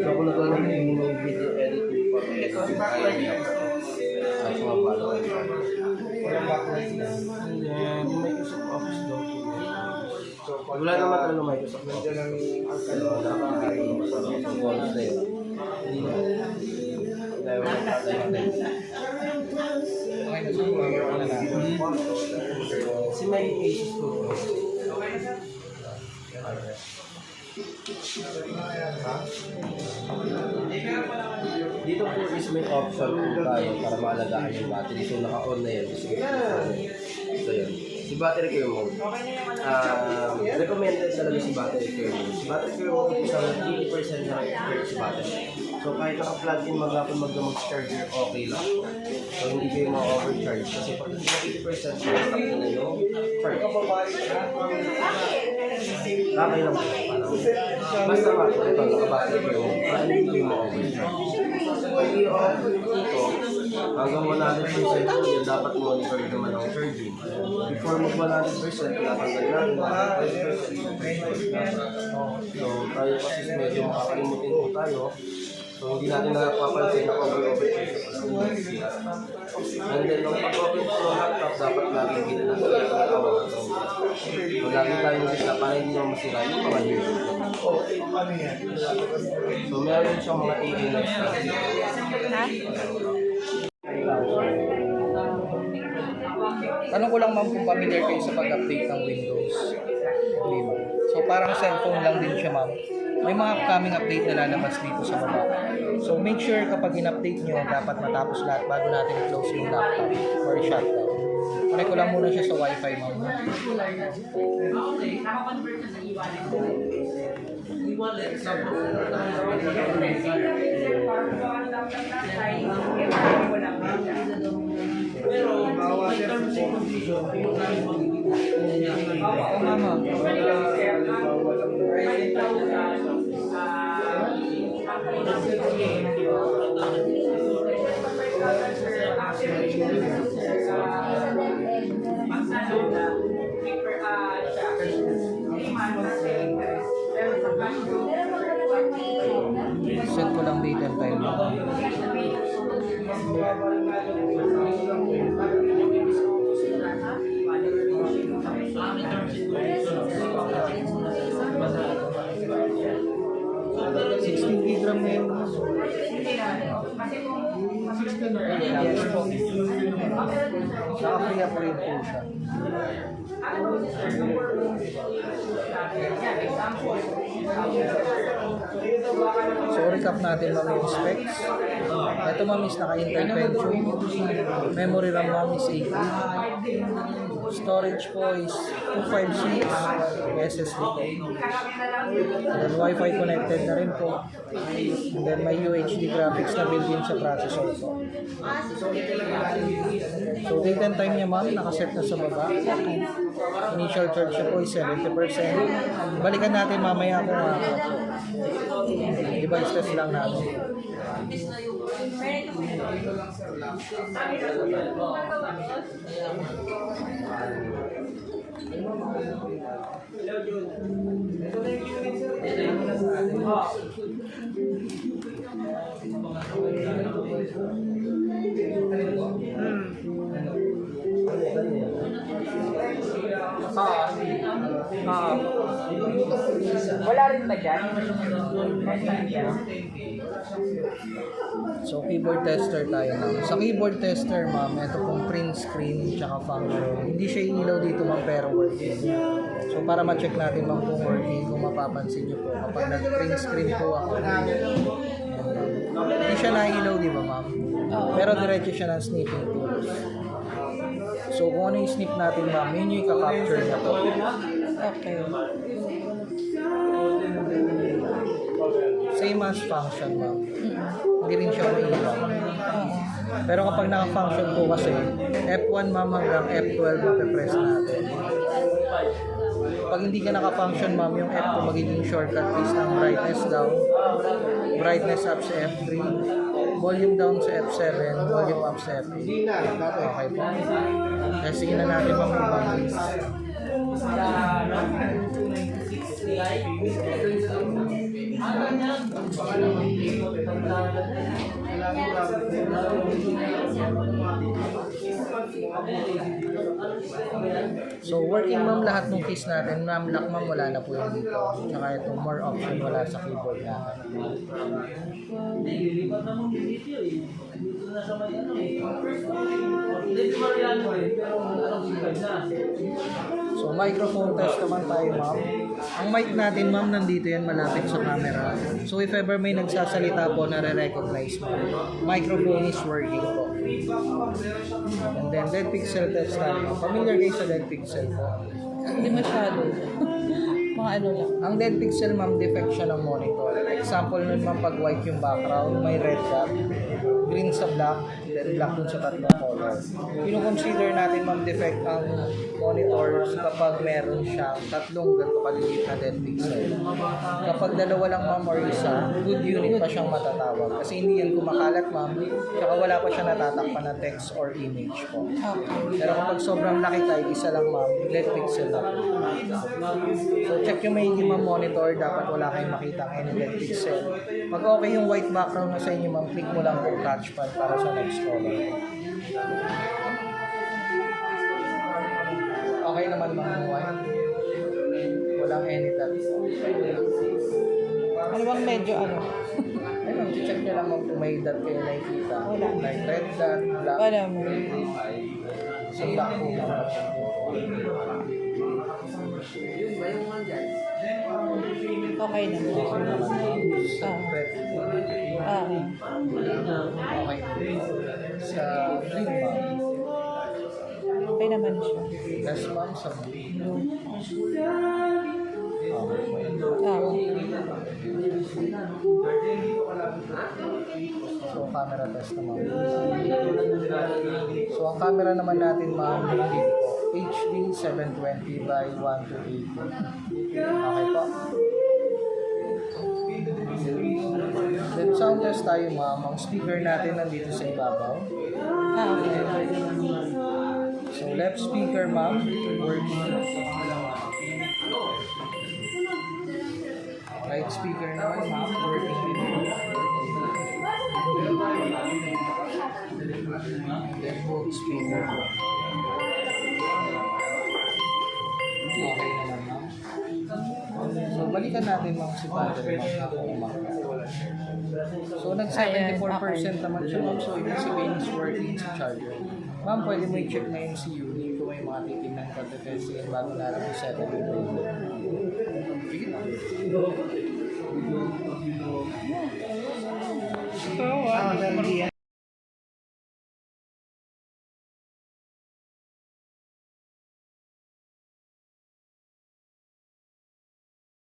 So kung nagkaroon ng video editing for editing tayo at mga followers. And Microsoft Office daw. So wala naman talaga Microsoft Office. Nakakabigay mo sa walls na yun. Hindi na. Si may Asus ko. Dito po is may option po tayo para maalagaan yung battery. So naka-on na yan. So yun. Si battery care mode. Recommended talaga si battery care mode. Si battery care mode is 80% na recharge si battery. So kahit naka-plug in mag-charger, okay lang. So hindi kayo ma-overcharge. Kasi pag 80% stop na yung charge. Kakay lang po. Basta nga po, ito, naka-battery care mode. Para hindi kayo ma-overcharge. Pag i-overcharge ito, hanggang 100% po yun, dapat monitor naman ang charging. Before mag 100%, tinatanggal natin 100%. So, tayo kasi medyo makakalimutin po tayo. So, hindi natin napapansin na over-overcharge. And then, nung pag-open po ng laptop, dapat laging gitna. So, lagi tayong gitna para hindi naman masira yung mga years. So, meron siyang mga AI na Tanong ko lang ma'am kung familiar kayo sa pag-update ng Windows. Hindi ba? So parang cellphone lang din siya ma'am. May mga upcoming update na lalabas dito sa baba. So make sure kapag in-update nyo, dapat matapos lahat bago natin i-close yung laptop or shutdown. Connect ko lang muna siya sa Wi-Fi ma'am. Pero bawa siya Mama. Set ko lang date and time. 16 gig RAM na yun. Naka-free upgrade po siya. So recap natin ma'am yung specs. Ito ma'am is naka-Intel Pentium. Memory RAM ma'am is 8 GB. Storage po is 256 SSD po. Then Wi-Fi connected na rin po. And then may UHD graphics na built-in sa processor po. So date and time niya ma'am, nakaset na sa baba. Initial charge siya po is 70%. Balikan natin mamaya kung device test lang natin. Wala rin ba dyan? So keyboard tester tayo ma'am. Sa keyboard tester ma'am, ito pong print screen tsaka function. Hindi siya ilaw dito ma'am pero working. So para ma-check natin ma'am kung working, kung mapapansin nyo po kapag nag-print screen po ako. Hindi siya nailaw di ba ma'am? Pero diretso siya ng snipping tools. So kung ano yung snip natin ma'am, yun yung i-capture niya po. Okay. Same as function ma'am. Hindi rin siya mailaw. Pero kapag naka-function po kasi, F1 ma'am hanggang F12 mape-press natin. Pag hindi ka naka-function ma'am, yung F2 magiging shortcut keys ng brightness down, brightness up sa F3, volume down sa F7, volume up sa F8. Okay po. Testingin na natin ma'am kung mabilis. So, working ma'am lahat ng case natin. Ma'am, lock ma'am, wala na po yung dito. Tsaka ito, more option, wala sa keyboard natin. So, microphone test naman tayo, ma'am. Ang mic natin, ma'am, nandito yan, malapit sa camera. So, if ever may nagsasalita po na re-recognize mo, microphone is working po. And then, dead pixel test tayo. Familiar kayo sa dead pixel po? Hindi masyado. Mga ano lang. Ang dead pixel, ma'am, defect siya ng monitor. Example nun, ma'am, pag white yung background, may red dot, green sa black, then black dun sa tatlong color. Kino-consider natin, ma'am, defect ang monitors kapag meron siyang tatlong ganito kaliliit na dead pixel. Kapag dalawa lang, ma'am, or isa, good unit pa siyang matatawag. Kasi hindi yan kumakalat, ma'am, tsaka wala pa siya natatakpan na text or image po. Okay. Pero kapag sobrang laki tayo, isa lang, ma'am, dead pixel na po. So, check yung maigi ma'am monitor, dapat wala kayong makita ang any dead pixel. Pag okay yung white background na sa inyo, ma'am, click mo lang yung touchpad para sa next color. Okay naman ma'am yung white. Walang any dot. Ano bang medyo ano? Ay ma'am, check nyo lang ma'am kung may dot kayo nakikita. Wala. Like red dot, black. Wala mo. Sa black po ma'am. Okay na. Red. Okay. Sa green ma'am. Okay naman siya. Yes ma'am, sa blue. So, camera test naman. So, ang camera naman natin, ma'am, HD 720 by 1280. Okay po. Then, sound test tayo, ma'am. Ang speaker natin nandito sa ibabaw. Okay. So, left speaker, ma'am, working. Right speaker naman, ma'am, working. Then both speaker. Okay naman, ma'am. So, balikan natin, ma'am, si battery, ma'am. So, nag-74% naman siya, ma'am. So, ibig sabihin is working sa charger. Ma'am, pwede mo i-check na yung CU. Kung may mga titignan ka to testing bago natin i-set up yung sige na. So,